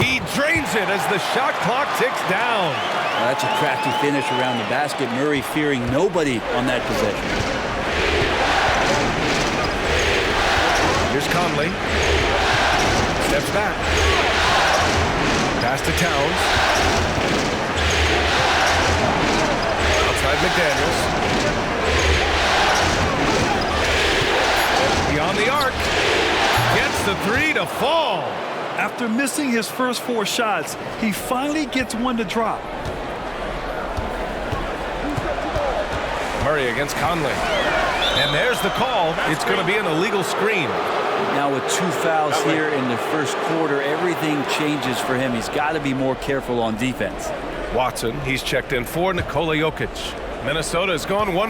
He drains it as the shot clock ticks down. Well, that's a crafty finish around the basket. Murray fearing nobody on that possession. Here's Conley. Steps back. Pass to Towns. Outside McDaniels. Beyond the arc. Gets the three to fall. After missing his first 4 shots, he finally gets one to drop. Murray against Conley. And there's the call. It's going to be an illegal screen. Now with 2 fouls here in the first quarter, everything changes for him. He's got to be more careful on defense. Watson, he's checked in for Nikola Jokic. Minnesota has gone 1 for